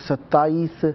27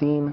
3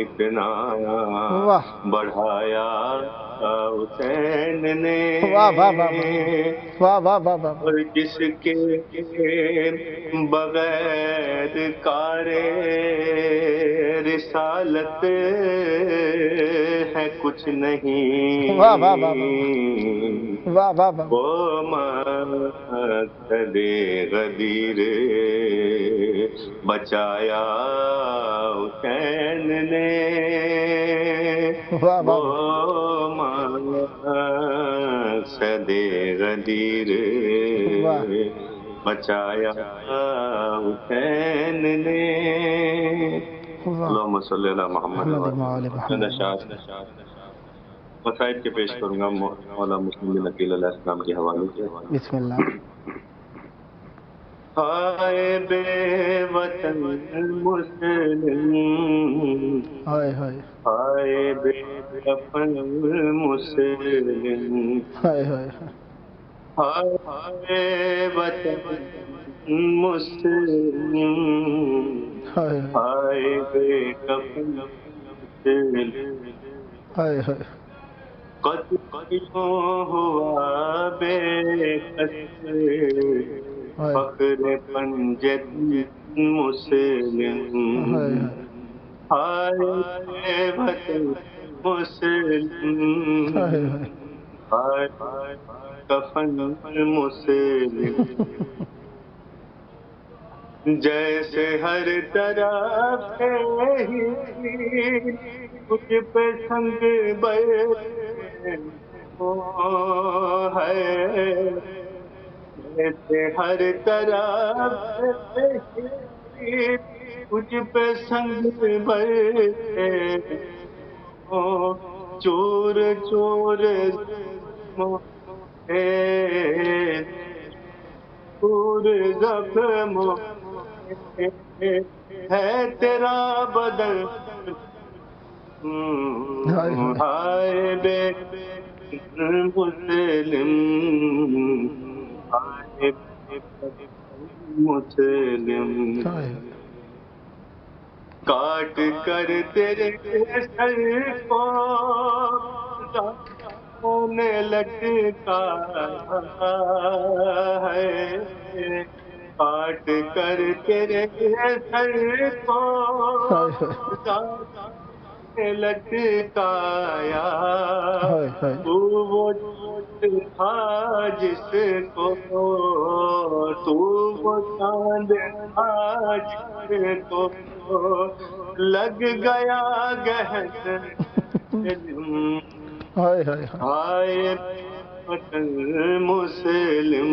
اتنا واہ بڑھایا حسین نے، واہ واہ واہ واہ واہ واہ واہ اور جس کے بغیر کار رسالت ہے کچھ نہیں، واہ واہ واہ واہ واہ واہ وہ مقصد غدیر بچایا حسین نے، واہ وہ واہ مقصد غدیر واہ بچایا حسین نے۔ واہ اللہم صلی علی محمد محمد وآل محمد۔ اشعار مصائب کے پیش کروں گا مولا مسلم بن عقیل علیہ السلام کے حوالے سے۔ بسم اللہ۔ ہائے بے وطن مسلم، ہائے ہائے ہائے بے کفن مسلم، ہائے ہائے ہائے وطن مسلم، ہائے ہائے بے کفن مسلم، ہائے ہائے قتل کیوں ہوا بے کس فخر پنجت مسلم، ہائے وطن مسلم، ہائے کفن مسلم، جیسے ہر طرف سے ہی کچھ پہ سنگ برسے ہے، جیسے ہر طرف سے ہی کچھ پہ سنگ برسے چور چور چور زخم ہے تیرا بدن، ہائے بے مسلم، ہائے مسلم، کاٹ کر تیرے سر کو نے لٹکایا ہے، کاٹ کر تیرے سر کو نے لٹکایا، تو وہ تھا جس کو، تو وہ چاند تھا جس کو لگ گیا گہن ہائے وطن مسلم،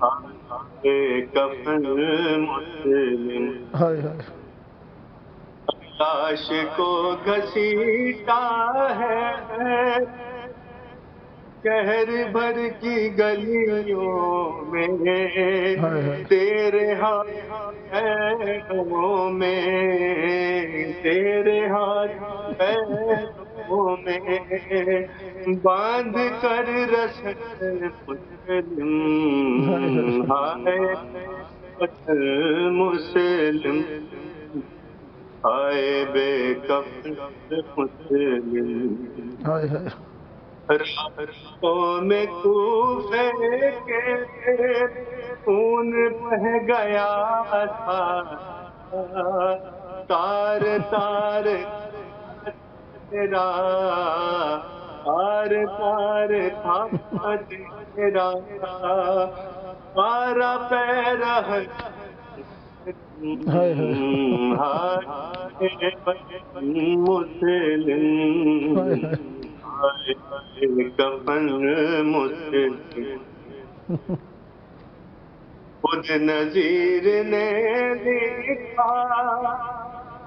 ہائے کفن مسلم، لاش کو گھسیٹا ہے شہر بھر کی گلیوں میں، تیرے ہاتھوں میں، تیرے ہاتھوں میں باندھ کر رسن مسلم، ہائے وطن مسلم، ہائے بے کفن مسلم، راتوں میں کوفے کے خون بہہ گیا تھا، تار تار تیرا، تار تار تھا تیرا، پارا پیرا ہائے مسلم، کفن مسلم، خود نذیر نے لکھا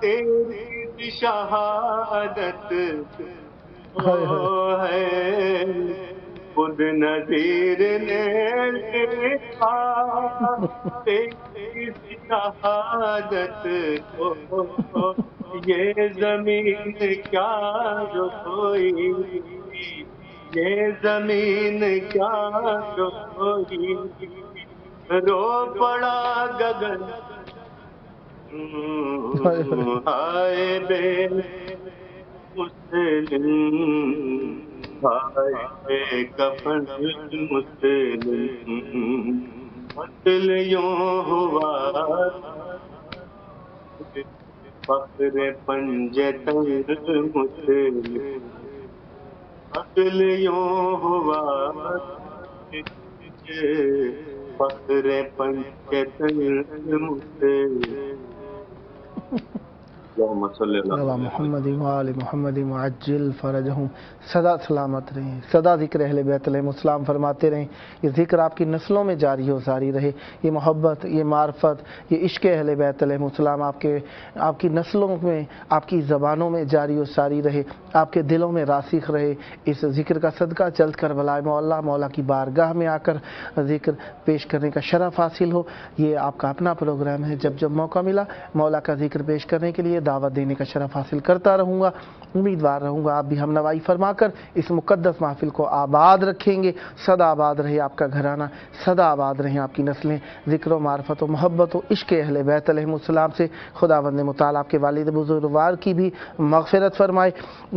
تیری شہادت ہے، خود نذیر نے لکھا تیری شہادت کو، یہ زمین کیا روئی، یہ زمین کیا روئی، رو پڑا گگن ہائے بے مسلم، ہائے بے کفن مسلم، قتل یوں ہوا فخر پنجتن مسلم، قتل یوں ہوا فخر پنجتن مسلم۔ اللہم صلی اللہ اللہ علیہ محمد وآل محمد وعجل فرجہم۔ سدا سلامت رہیں، سدا ذکر اہل بیت علیہ السلام فرماتے رہیں، یہ ذکر آپ کی نسلوں میں جاری و ساری رہے، یہ محبت، یہ معرفت، یہ عشق اہل بیت علیہ السلام آپ کی نسلوں میں، آپ کی زبانوں میں جاری و ساری رہے، آپ کے دلوں میں راسخ رہے۔ اس ذکر کا صدقہ جلد کربلائے مولا، مولا کی بارگاہ میں آ کر ذکر پیش کرنے کا شرف حاصل ہو۔ یہ آپ کا اپنا پروگرام ہے، جب جب موقع ملا مولا کا ذکر پیش کرنے کے لیے دعوت دینے کا شرف حاصل کرتا رہوں گا۔ امیدوار رہوں گا آپ بھی ہم نوائی فرما کر اس مقدس محفل کو آباد رکھیں گے۔ صدا آباد رہے آپ کا گھرانہ، صدا آباد رہیں آپ کی نسلیں، ذکر و معرفت و محبت و عشق اہل بیت علیہ السلام سے خداوند متعال آپ کے والد بزرگوار کی بھی مغفرت فرمائے۔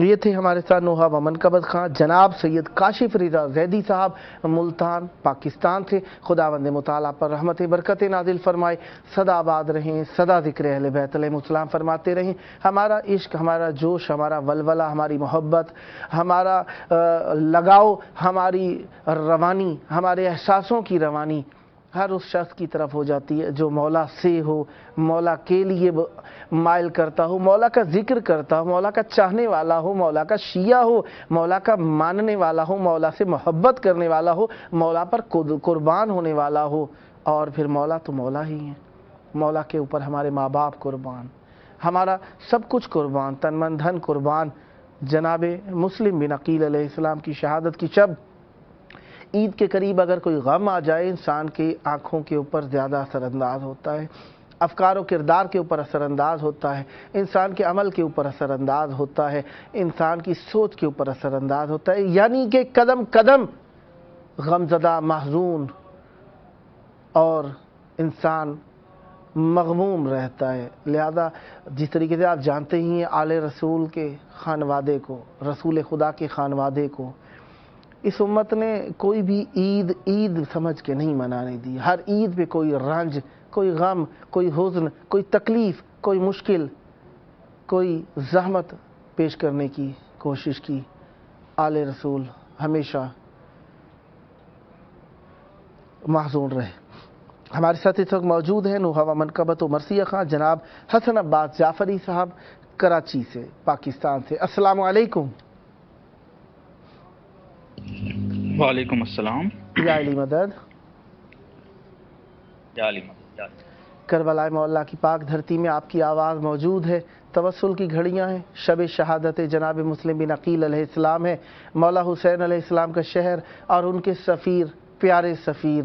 یہ تھے ہمارے ساتھ نوحہ و منقبت خان جناب سید کاشف رضا زیدی صاحب ملتان پاکستان سے۔ خداوند متعال آپ پر رحمت برکت نازل فرمائے، صدا آباد رہیں، صدا ذکر اہل بیت علیہ السلام فرماتے رہیں۔ ہمارا عشق، ہمارا جوش، ہمارا ولولہ، ہماری محبت، ہمارا لگاؤ، ہماری روانی، ہمارے احساسوں کی روانی ہر اس شخص کی طرف ہو جاتی ہے جو مولا سے ہو، مولا کے لیے مائل کرتا ہو، مولا کا ذکر کرتا ہو، مولا کا چاہنے والا ہو، مولا کا شیعہ ہو، مولا کا ماننے والا ہو، مولا سے محبت کرنے والا ہو، مولا پر قربان ہونے والا ہو۔ اور پھر مولا تو مولا ہی ہے، مولا کے اوپر ہمارے ماں باپ قربان، ہمارا سب کچھ قربان، تن من دھن قربان۔ جناب مسلم بن عقیل علیہ السلام کی شہادت کی شب عید کے قریب اگر کوئی غم آ جائے، انسان کی آنکھوں کے اوپر زیادہ اثر انداز ہوتا ہے، افکار و کردار کے اوپر اثر انداز ہوتا ہے، انسان کے عمل کے اوپر اثر انداز ہوتا ہے، انسان کی سوچ کے اوپر اثر انداز ہوتا ہے، یعنی کہ قدم قدم غمزدہ، محزون اور انسان مغموم رہتا ہے۔ لہذا جس طریقے سے آپ جانتے ہی ہیں آل رسول کے خانوادے کو، رسول خدا کے خانوادے کو اس امت نے کوئی بھی عید سمجھ کے نہیں منانے دی۔ ہر عید پہ کوئی رنج، کوئی غم، کوئی حزن، کوئی تکلیف، کوئی مشکل، کوئی زحمت پیش کرنے کی کوشش کی۔ آل رسول ہمیشہ محزون رہے۔ ہمارے ساتھ اس وقت موجود ہیں نوحہ و منقبت و مرثیہ خان جناب حسن عباس جعفری صاحب کراچی سے، پاکستان سے۔ السلام علیکم۔ وعلیکم السلام۔ یا علی مدد۔ یا علی مدد۔ کربلا مولا کی پاک دھرتی میں آپ کی آواز موجود ہے، توسل کی گھڑیاں ہیں، شب شہادت جناب مسلم بن عقیل علیہ السلام ہے، مولا حسین علیہ السلام کا شہر اور ان کے سفیر، پیارے سفیر،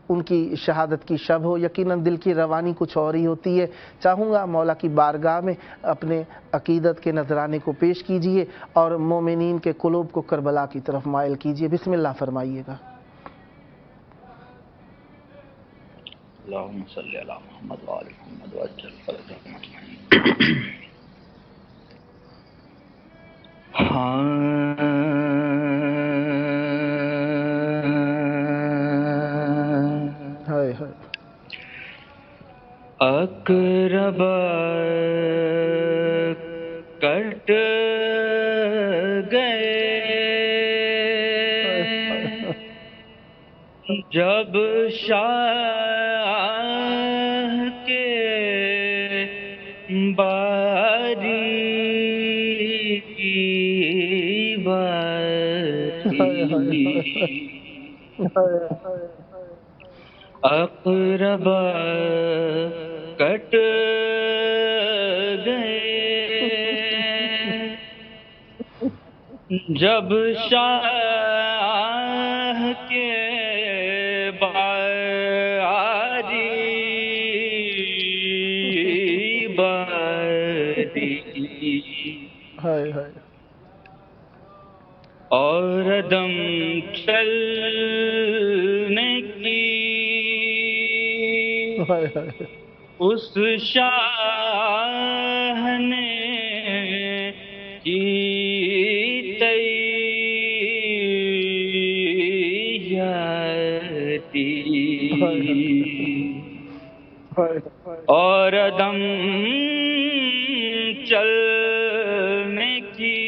ان کی شہادت کی شب ہو، یقیناً دل کی روانی کچھ اور ہی ہوتی ہے۔ چاہوں گا مولا کی بارگاہ میں اپنے عقیدت کے نذرانے کو پیش کیجئے اور مومنین کے قلوب کو کربلا کی طرف مائل کیجئے۔ بسم اللہ فرمائیے گا۔ اللہم صلی علی محمد وآل محمد وعجل فرجہم اجمعین۔ اقربا کٹ گئے جب شاہ کے باری کی باری، اقربا کٹ گئے جب شاہ کے اور دم چلنے کی اس شاہ اور دم چلنے کی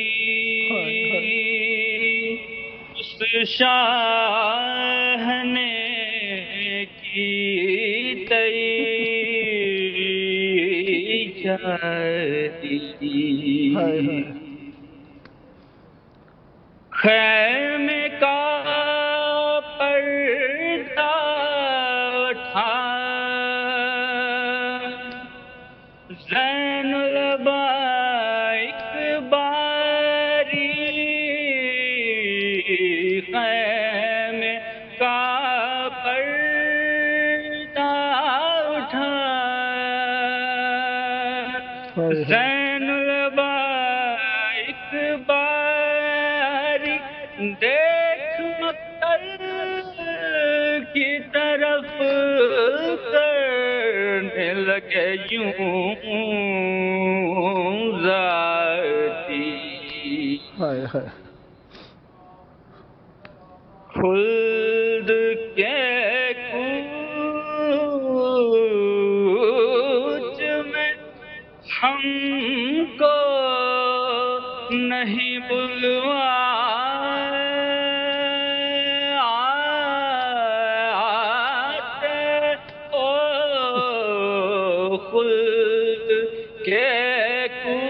اس شاہ نے کی تیاری، خیمے کا پردہ اٹھا زین العابدین باری، خیمے کا پردہ اٹھا زین العابدین باری، دیکھ مقتل کی طرف کرنے لگے یوں ذاتی، خلد کے کوچ میں ہم کو نہیں بلواتے، او خلد کے کوچ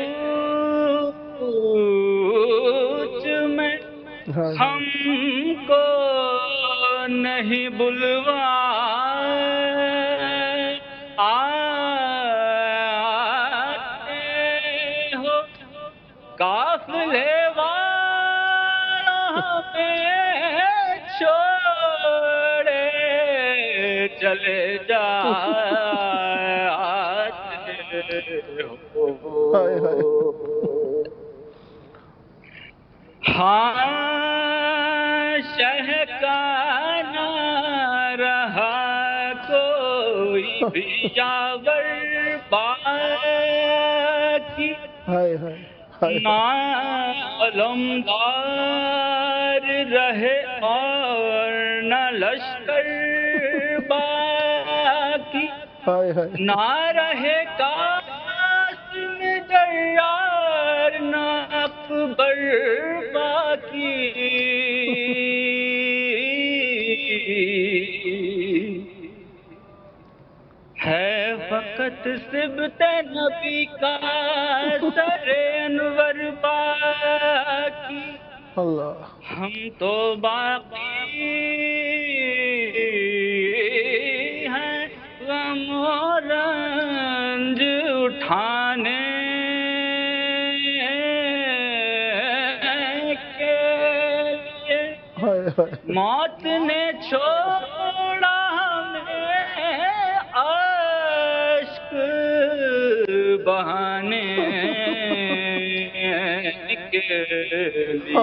میں ہم کو نہیں بلواتے ہو، قافلے والوں میں چھوڑے چلے جاتے ہو، ہاں شہ کا نہ رہا کوئی بھی یاور باقی، نہ علمدار رہے اور نہ لشکر باقی، نہ رہے قاسم جرار نہ اکبر باقی، ہے فقط صبت نبی کا سر انور باقی، ہم تو باقی ہیں غم و رنج اٹھانے کے لیے، موت نے چھوڑا ہمیں اشک بہانے کے لیے،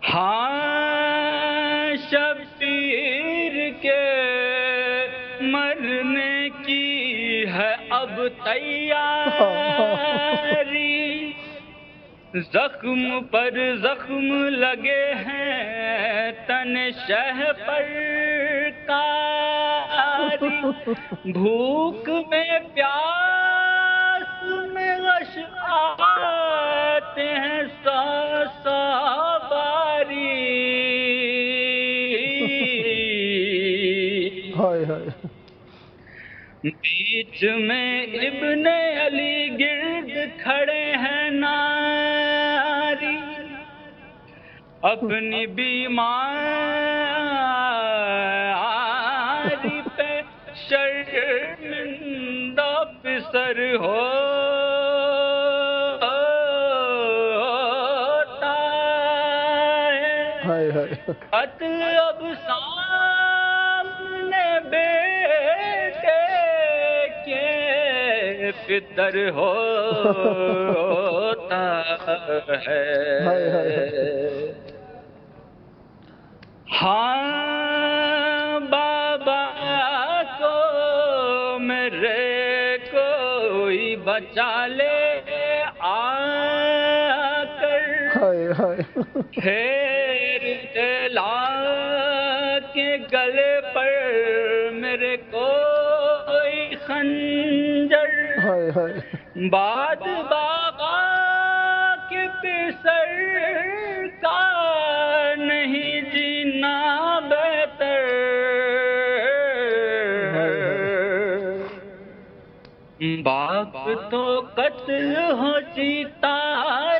ہاں شبیر کے مرنے کی ہے اب تیاری، زخم پر زخم لگے ہیں تن شہ پر کاری، بھوک میں پیاس میں غش آتے ہیں سو سو باری، بیچ میں ابن علی گرد کھڑے ہیں ناری، اپنی بیماری پہ شرمندہ پسر ہوتا ہے، قتل اب سامنے بیٹے کے فطر ہوتا ہے، ہاں بابا کو میرے کوئی بچا لے آ کر، ہائے ہائے پھیر دلا کے گلے پر میرے کوئی خنجر، ہائے ہائے باد باغا کے پسر کا نہیں جینا بہتر، باپ تو قتل ہو جیتا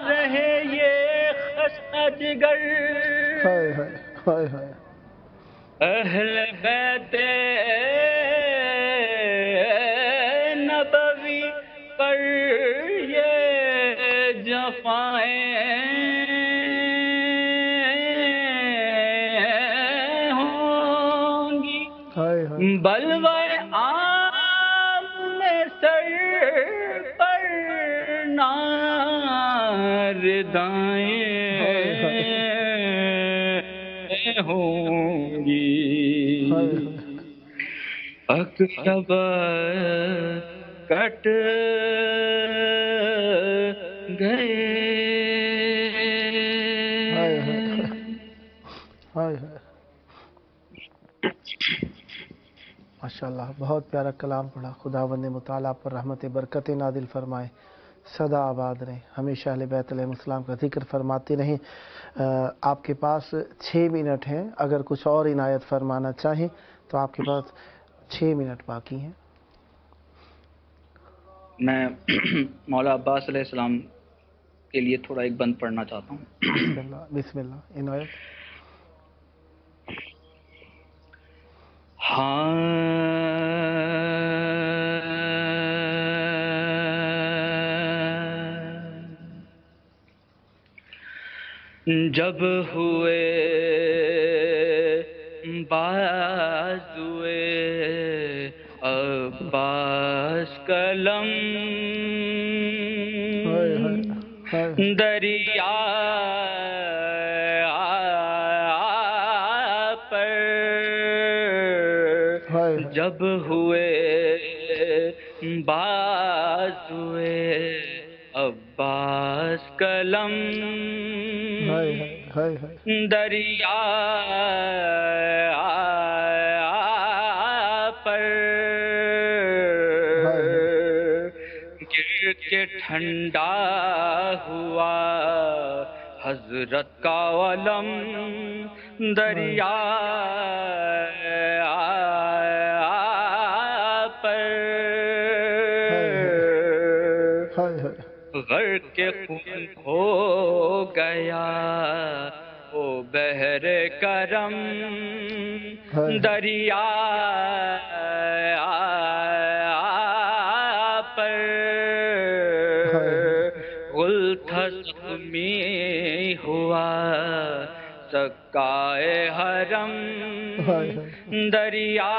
رہے یہ خستہ جگر، ہائے ہائے ہائے ہائے اہل بیت نبوی پر یہ جفائیں ہوں گی، ہائے ہائے بلوائے عام میں سر پر ناردائیں ہوں گی، اک شب کٹ گئے، ہائے ہائے ہائے ہائے ماشاءاللہ، بہت پیارا کلام پڑھا. خداوند مطالعہ پر رحمت برکت نازل فرمائے، سدا آباد رہیں، ہمیشہ اہل بیت علیہ السلام کا ذکر فرماتے رہیں. آپ کے پاس 6 منٹ ہیں، اگر کچھ اور عنایت فرمانا چاہیں تو آپ کے پاس 6 منٹ باقی ہیں. میں مولا عباس علیہ السلام کے لیے تھوڑا ایک بند پڑھنا چاہتا ہوں. بسم اللہ بسم اللہ عنایت. جب ہوئے بازوئے عباس قلم دریا پر، جب ہوئے بازوئے عباس قلم دریا پر، گر کے ٹھنڈا ہوا حضرت کا علم دریا پر، غرق کے خون ہو گیا وہ بحر کرم دریا پر، غل تھا زخمی ہوا سکائے حرم دریا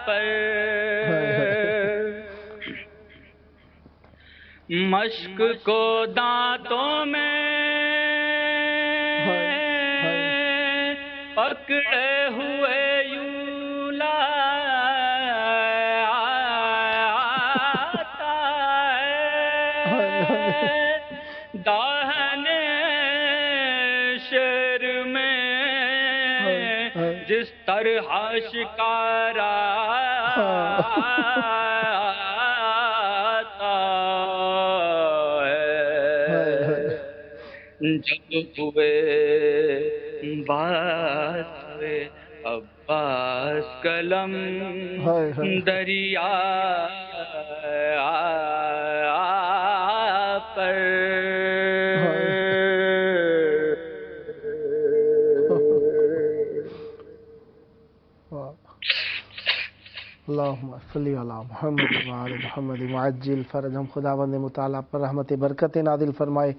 پر، مشق کو دانتوں میں پکڑے ہوئے یوں لاتا ہے، داہن شیر میں جس طرح شکارا جب ہوئے بازوئے عباس قلم دریا پر، اللہم صلی علی محمد وعلی محمد معجل فرجہم. خداوند مطالعہ پر رحمت برکت نازل فرمائے،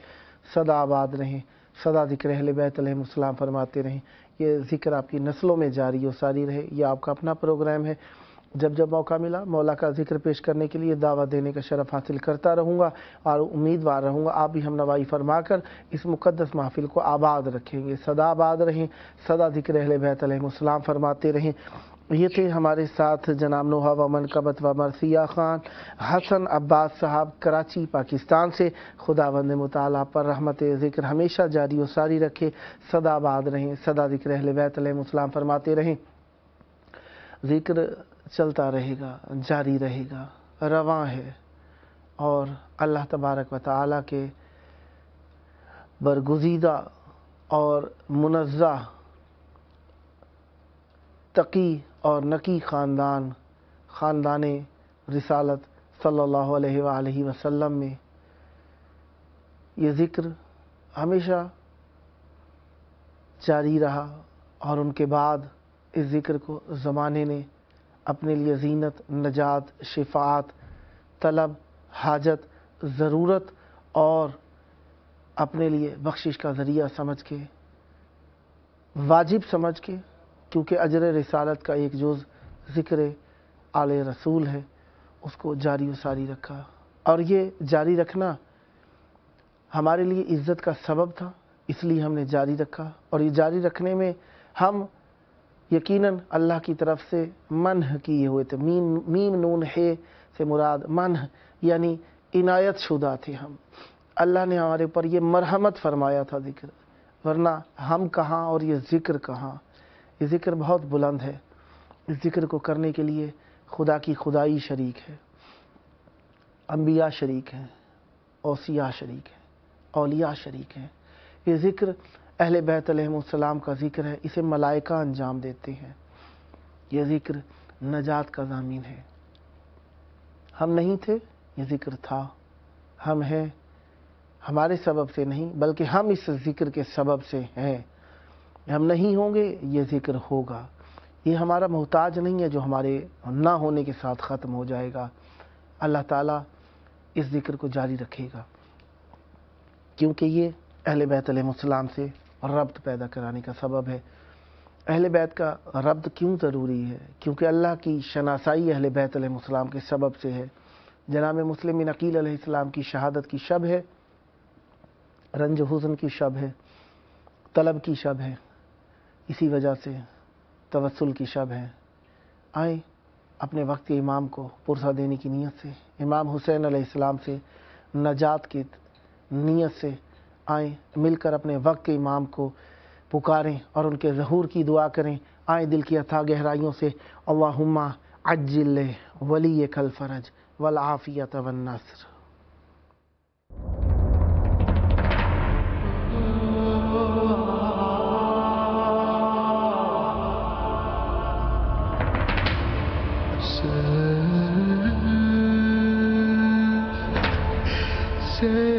سدا آباد رہیں، سدا ذکر اہل بیت علیہ السلام فرماتے رہیں. یہ ذکر آپ کی نسلوں میں جاری و ساری رہے. یہ آپ کا اپنا پروگرام ہے، جب جب موقع ملا مولا کا ذکر پیش کرنے کے لیے دعوت دینے کا شرف حاصل کرتا رہوں گا اور امیدوار رہوں گا آپ بھی ہم نوائی فرما کر اس مقدس محفل کو آباد رکھیں گے. سدا آباد رہیں، سدا ذکر اہل بیت علیہ السلام فرماتے رہیں. یہ تھے ہمارے ساتھ جناب نوحہ و منقبت و مرثیہ خان حسن عباس صاحب کراچی پاکستان سے۔ خداوند متعالی پر رحمت ذکر ہمیشہ جاری و ساری رکھے، سدا آباد رہیں، سدا ذکر اہل بیت علیہم السلام فرماتے رہیں، ذکر چلتا رہے گا، جاری رہے گا، رواں ہے، اور اللہ تبارک و تعالی کے برگزیدہ اور منزہ تقی اور نقی خاندان رسالت صلی اللہ علیہ وآلہ وسلم میں یہ ذکر ہمیشہ جاری رہا، اور ان کے بعد اس ذکر کو زمانے نے اپنے لیے زینت، نجات، شفاعت، طلب، حاجت، ضرورت اور اپنے لیے بخشش کا ذریعہ سمجھ کے، واجب سمجھ کے، کیونکہ اجر رسالت کا ایک جز ذکر آل رسول ہے، اس کو جاری و ساری رکھا۔ اور یہ جاری رکھنا ہمارے لیے عزت کا سبب تھا، اس لیے ہم نے جاری رکھا، اور یہ جاری رکھنے میں ہم یقیناً اللہ کی طرف سے منح کیے ہوئے تھے۔ میم نون ہے سے مراد منح یعنی عنایت شدہ تھے ہم، اللہ نے ہمارے اوپر یہ مرحمت فرمایا تھا ذکر، ورنہ ہم کہاں اور یہ ذکر کہاں۔ یہ ذکر بہت بلند ہے، اس ذکر کو کرنے کے لیے خدا کی خدائی شریک ہے، انبیاء شریک ہیں، اوصیاء شریک ہیں، اولیاء شریک ہیں۔ یہ ذکر اہل بیت علیہم السلام کا ذکر ہے، اسے ملائکہ انجام دیتے ہیں۔ یہ ذکر نجات کا ضامن ہے۔ ہم نہیں تھے، یہ ذکر تھا، ہم ہیں ہمارے سبب سے نہیں، بلکہ ہم اس ذکر کے سبب سے ہیں۔ ہم نہیں ہوں گے، یہ ذکر ہوگا۔ یہ ہمارا محتاج نہیں ہے جو ہمارے نہ ہونے کے ساتھ ختم ہو جائے گا۔ اللہ تعالیٰ اس ذکر کو جاری رکھے گا، کیونکہ یہ اہل بیت علیہ السلام سے ربط پیدا کرانے کا سبب ہے۔ اہل بیت کا ربط کیوں ضروری ہے؟ کیونکہ اللہ کی شناسائی اہل بیت علیہ السلام کے سبب سے ہے۔ جناب مسلم بن عقیل علیہ السلام کی شہادت کی شب ہے، رنج و حزن کی شب ہے، طلب کی شب ہے، اسی وجہ سے توسل کی شب ہے۔ آئیں اپنے وقت کے امام کو پرسہ دینے کی نیت سے، امام حسین علیہ السلام سے نجات کی نیت سے آئیں مل کر اپنے وقت کے امام کو پکاریں اور ان کے ظہور کی دعا کریں۔ آئیں دل کی اتھاہ گہرائیوں سے اللہم عجل ولیک الفرج والعافیت والنصر۔ Say